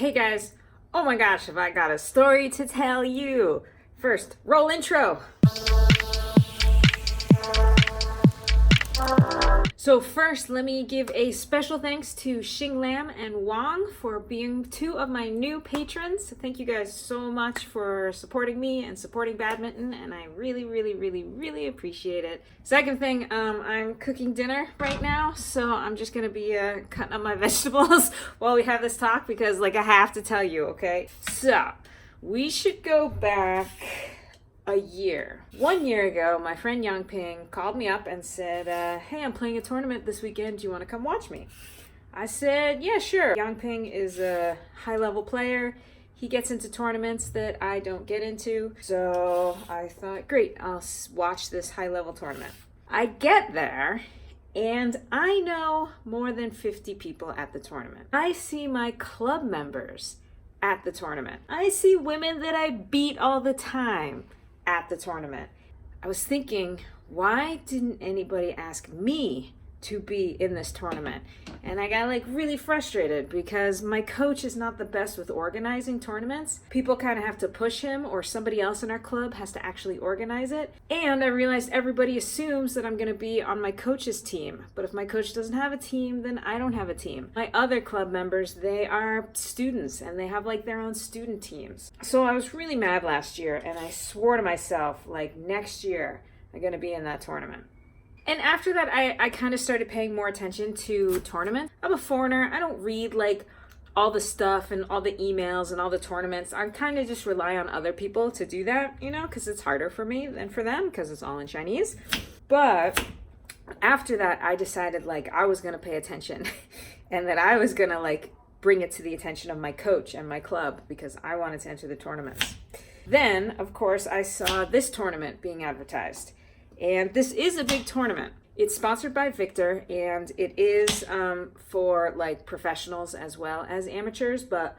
Hey guys, oh my gosh, have I got a story to tell you. First, roll intro. So first, let me give a special thanks to Xing Lam and Wang for being two of my new patrons. Thank you guys so much for supporting me and supporting badminton, and I really appreciate it. Second thing, I'm cooking dinner right now, so I'm just gonna be cutting up my vegetables while we have this talk because, I have to tell you, okay? So, we should go back a year. 1 year ago, my friend Yangping called me up and said, hey, I'm playing a tournament this weekend. Do you want to come watch me? I said, yeah, sure. Yangping is a high-level player. He gets into tournaments that I don't get into. So I thought, great, I'll watch this high-level tournament. I get there, and I know more than 50 people at the tournament. I see my club members at the tournament. I see women that I beat all the time at the tournament. I was thinking, why didn't anybody ask me to be in this tournament? And I got really frustrated because my coach is not the best with organizing tournaments. People kind of have to push him, or somebody else in our club has to actually organize it. And I realized everybody assumes that I'm going to be on my coach's team. But if my coach doesn't have a team, then I don't have a team. My other club members, they are students and they have their own student teams. So I was really mad last year, and I swore to myself, next year I'm going to be in that tournament. And after that, I kind of started paying more attention to tournaments. I'm a foreigner. I don't read all the stuff and all the emails and all the tournaments. I kind of just rely on other people to do that, because it's harder for me than for them because it's all in Chinese. But after that, I decided I was going to pay attention and that I was going to bring it to the attention of my coach and my club because I wanted to enter the tournaments. Then, of course, I saw this tournament being advertised. And this is a big tournament. It's sponsored by Victor, and it is for professionals as well as amateurs. But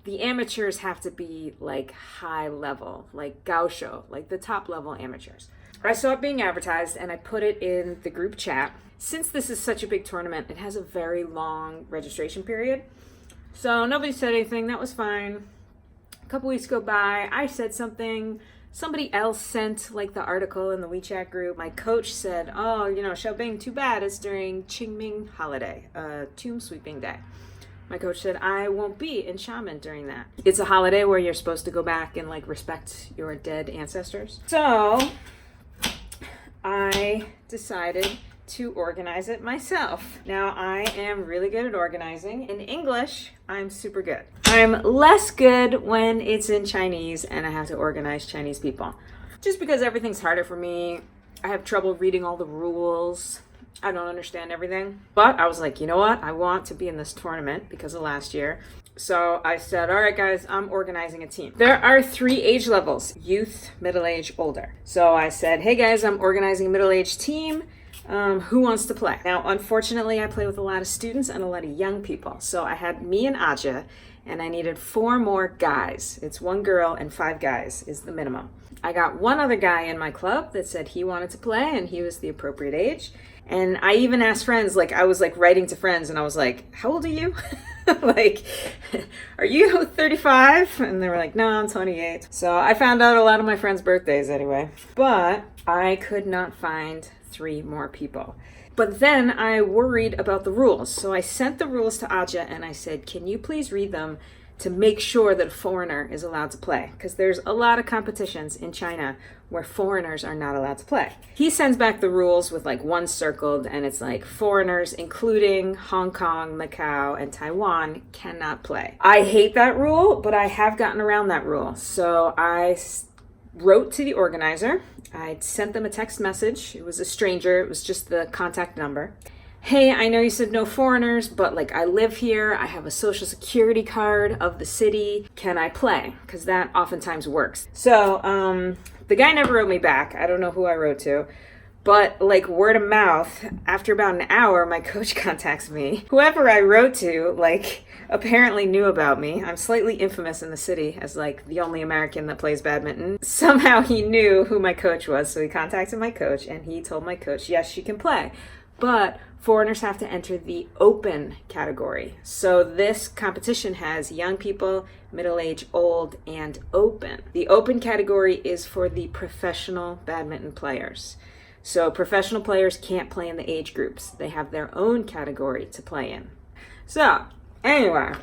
the amateurs have to be high level, gaosho, the top level amateurs. I saw it being advertised, and I put it in the group chat. Since this is such a big tournament, it has a very long registration period. So nobody said anything. That was fine. A couple weeks go by. I said something. Somebody else sent the article in the WeChat group. My coach said, oh, Xiaobing, too bad. It's during Qingming holiday, tomb sweeping day. My coach said, I won't be in Xiamen during that. It's a holiday where you're supposed to go back and respect your dead ancestors. So I decided to organize it myself. Now, I am really good at organizing. In English, I'm super good. I'm less good when it's in Chinese and I have to organize Chinese people. Just because everything's harder for me. I have trouble reading all the rules. I don't understand everything. But I was like, you know what? I want to be in this tournament because of last year. So I said, all right, guys, I'm organizing a team. There are 3 age levels: youth, middle-age, older. So I said, hey, guys, I'm organizing a middle-aged team. Who wants to play? Now, unfortunately, I play with a lot of students and a lot of young people. So I had me and Aja, and I needed 4 more guys. It's 1 girl and 5 guys is the minimum. I got 1 other guy in my club that said he wanted to play and he was the appropriate age. And I even asked friends, I was writing to friends and I was like, how old are you? Are you 35? And they were like, no, I'm 28. So I found out a lot of my friends' birthdays anyway. But I could not find 3 more people. But then I worried about the rules. So I sent the rules to Aja and I said, can you please read them to make sure that a foreigner is allowed to play? Because there's a lot of competitions in China where foreigners are not allowed to play. He sends back the rules with 1 circled, and it's foreigners, including Hong Kong, Macau, and Taiwan, cannot play. I hate that rule, but I have gotten around that rule. So I wrote to the organizer. I sent them a text message. It was a stranger. It was just the contact number. Hey, I know you said no foreigners, but I live here. I have a social security card of the city. Can I play? Because that oftentimes works. So the guy never wrote me back. I don't know who I wrote to. But word of mouth, after about an hour, my coach contacts me. Whoever I wrote to, apparently knew about me. I'm slightly infamous in the city as the only American that plays badminton. Somehow he knew who my coach was, so he contacted my coach and he told my coach, yes, she can play. But foreigners have to enter the open category. So this competition has young people, middle age, old, and open. The open category is for the professional badminton players. So professional players can't play in the age groups. They have their own category to play in. So anyway,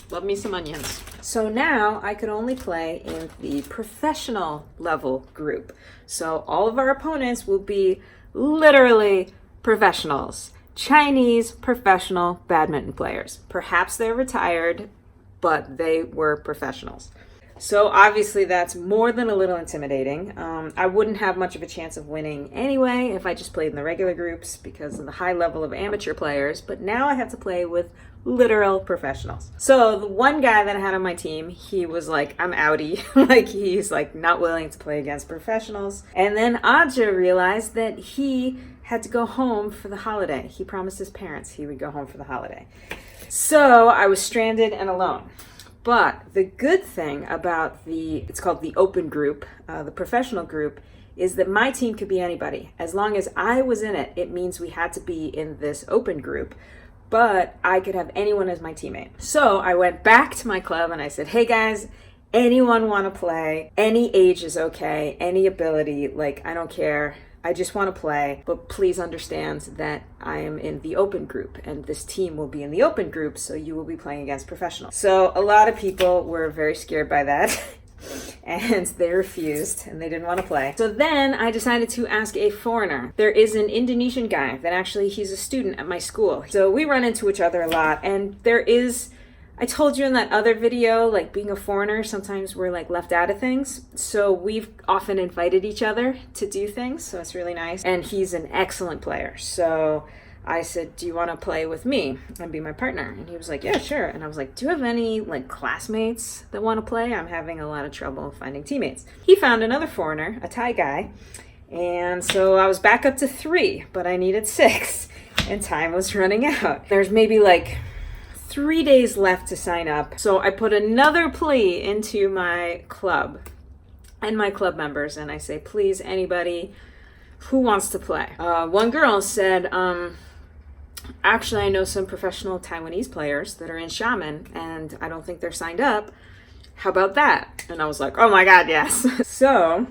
love me some onions. So now I could only play in the professional level group. So all of our opponents will be literally professionals, Chinese professional badminton players. Perhaps they're retired, but they were professionals. So obviously that's more than a little intimidating. I wouldn't have much of a chance of winning anyway if I just played in the regular groups because of the high level of amateur players, but now I have to play with literal professionals. So the one guy that I had on my team, he was like, I'm outie. Like he's like not willing to play against professionals. And then Aja realized that he had to go home for the holiday. He promised his parents he would go home for the holiday. So I was stranded and alone. But the good thing about it's called the open group, the professional group, is that my team could be anybody. As long as I was in it, it means we had to be in this open group, but I could have anyone as my teammate. So I went back to my club and I said, hey guys, anyone want to play? Any age is okay, any ability, like I don't care. I just want to play, but please understand that I am in the open group and this team will be in the open group, so you will be playing against professionals. So a lot of people were very scared by that and they refused and they didn't want to play. So then I decided to ask a foreigner. There is an Indonesian guy that actually he's a student at my school. So we run into each other a lot, and I told you in that other video, like being a foreigner, sometimes we're like left out of things. So we've often invited each other to do things. So it's really nice. And he's an excellent player. So I said, do you want to play with me and be my partner? And he was like, yeah, sure. And I was like, do you have any like classmates that want to play? I'm having a lot of trouble finding teammates. He found another foreigner, a Thai guy. And so I was back up to 3, but I needed 6 and time was running out. There's maybe like 3 days left to sign up. So I put another plea into my club and my club members, and I say, please, anybody who wants to play. One girl said, actually, I know some professional Taiwanese players that are in Shaman, and I don't think they're signed up. How about that? And I was like, oh my God, yes. So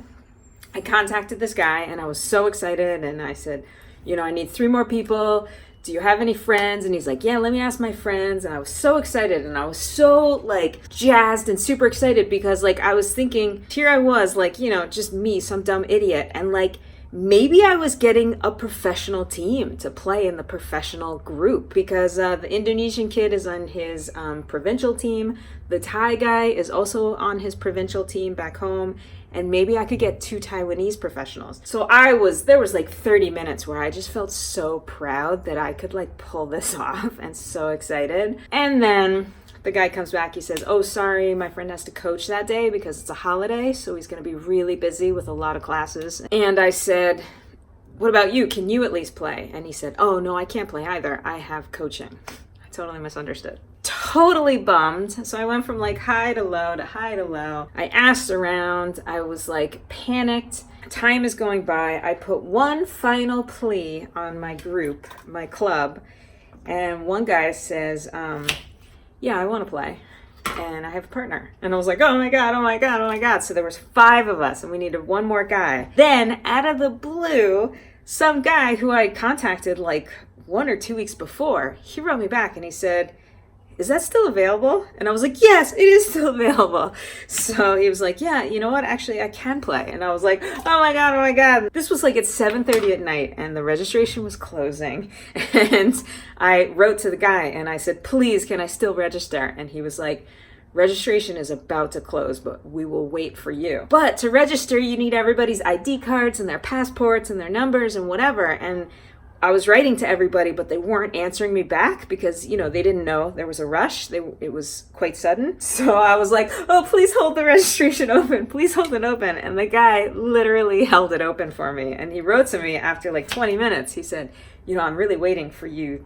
I contacted this guy, and I was so excited, and I said, I need 3 more people. Do you have any friends? And he's like, yeah, let me ask my friends. And I was so excited, and I was so like jazzed and super excited because like I was thinking, here I was like, just me, some dumb idiot. And like, maybe I was getting a professional team to play in the professional group because the Indonesian kid is on his provincial team. The Thai guy is also on his provincial team back home. And maybe I could get 2 Taiwanese professionals. So there was like 30 minutes where I just felt so proud that I could like pull this off and so excited. And then the guy comes back, he says, oh, sorry, my friend has to coach that day because it's a holiday. So he's going to be really busy with a lot of classes. And I said, what about you? Can you at least play? And he said, oh, no, I can't play either. I have coaching. I totally misunderstood. Totally bummed. So I went from like high to low to high to low. I asked around. I was like panicked. Time is going by. I put one final plea on my group, my club, and one guy says, yeah, I want to play. And I have a partner. And I was like, oh my God, oh my God, oh my God. So there was 5 of us and we needed one more guy. Then out of the blue, some guy who I contacted like 1 or 2 weeks before, he wrote me back and he said, is that still available? And I was like, yes, it is still available. So he was like, yeah, you know what? Actually, I can play. And I was like, oh my God, oh my God. This was like at 7:30 at night and the registration was closing. And I wrote to the guy and I said, please, can I still register? And he was like, registration is about to close, but we will wait for you. But to register, you need everybody's ID cards and their passports and their numbers and whatever. And I was writing to everybody, but they weren't answering me back because, they didn't know there was a rush. It was quite sudden. So I was like, oh, please hold the registration open. Please hold it open. And the guy literally held it open for me. And he wrote to me after like 20 minutes. He said, I'm really waiting for you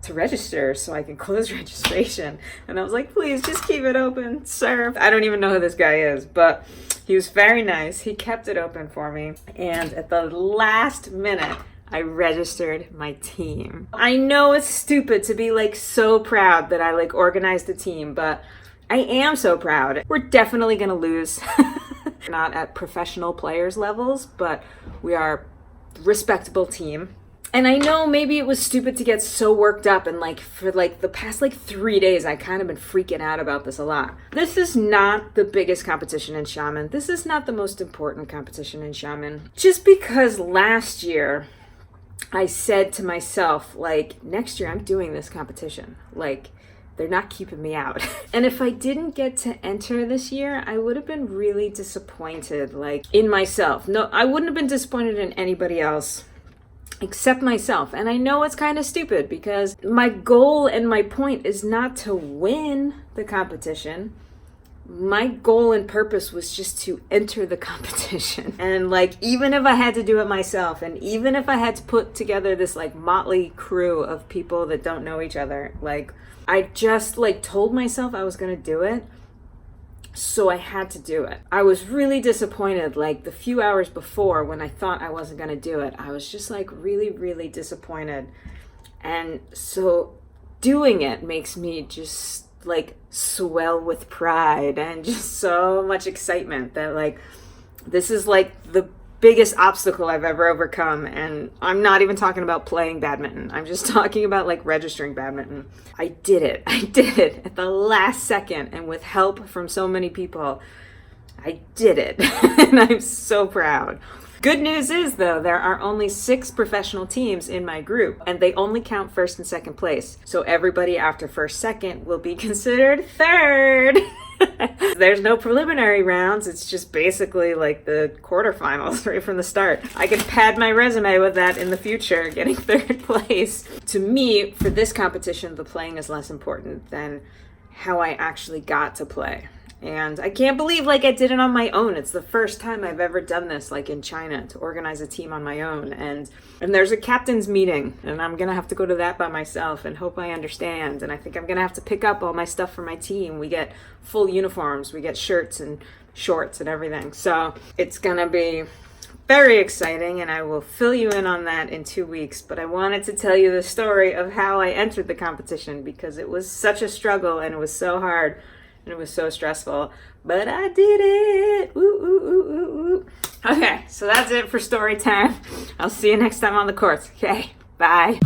to register so I can close registration. And I was like, please just keep it open, sir. I don't even know who this guy is, but he was very nice. He kept it open for me. And at the last minute, I registered my team. I know it's stupid to be like so proud that I like organized a team, but I am so proud. We're definitely gonna lose. Not at professional players levels, but we are a respectable team. And I know maybe it was stupid to get so worked up, and like for like the past like 3 days I kind of been freaking out about this a lot. This is not the biggest competition in Xiamen. This is not the most important competition in Xiamen. Just because last year I said to myself, like, next year I'm doing this competition. Like, they're not keeping me out. And if I didn't get to enter this year, I would have been really disappointed, like, in myself. No, I wouldn't have been disappointed in anybody else except myself. And I know it's kind of stupid because my goal and my point is not to win the competition. My goal and purpose was just to enter the competition. And like, even if I had to do it myself, and even if I had to put together this like motley crew of people that don't know each other, like, I just like told myself I was gonna do it, so I had to do it. I was really disappointed, like the few hours before when I thought I wasn't gonna do it. I was just like really, really disappointed. And so doing it makes me just like swell with pride and just so much excitement that like this is like the biggest obstacle I've ever overcome. And I'm not even talking about playing badminton. I'm just talking about like registering badminton. I did it. I did it at the last second, and with help from so many people, I did it. And I'm so proud. Good news is, though, there are only 6 professional teams in my group, and they only count first and second place. So everybody after first, second will be considered third. There's no preliminary rounds. It's just basically like the quarterfinals right from the start. I could pad my resume with that in the future, getting third place. To me, for this competition, the playing is less important than how I actually got to play. And I can't believe like I did it on my own. It's the first time I've ever done this, like in China, to organize a team on my own. And there's a captain's meeting, and I'm gonna have to go to that by myself and hope I understand. And I think I'm gonna have to pick up all my stuff for my team. We get full uniforms, we get shirts and shorts and everything. So it's gonna be very exciting, and I will fill you in on that in 2 weeks. But I wanted to tell you the story of how I entered the competition because it was such a struggle and it was so hard. And it was so stressful, but I did it. Ooh, ooh, ooh, ooh, ooh. Okay, so that's it for story time. I'll see you next time on the courts. Okay, bye.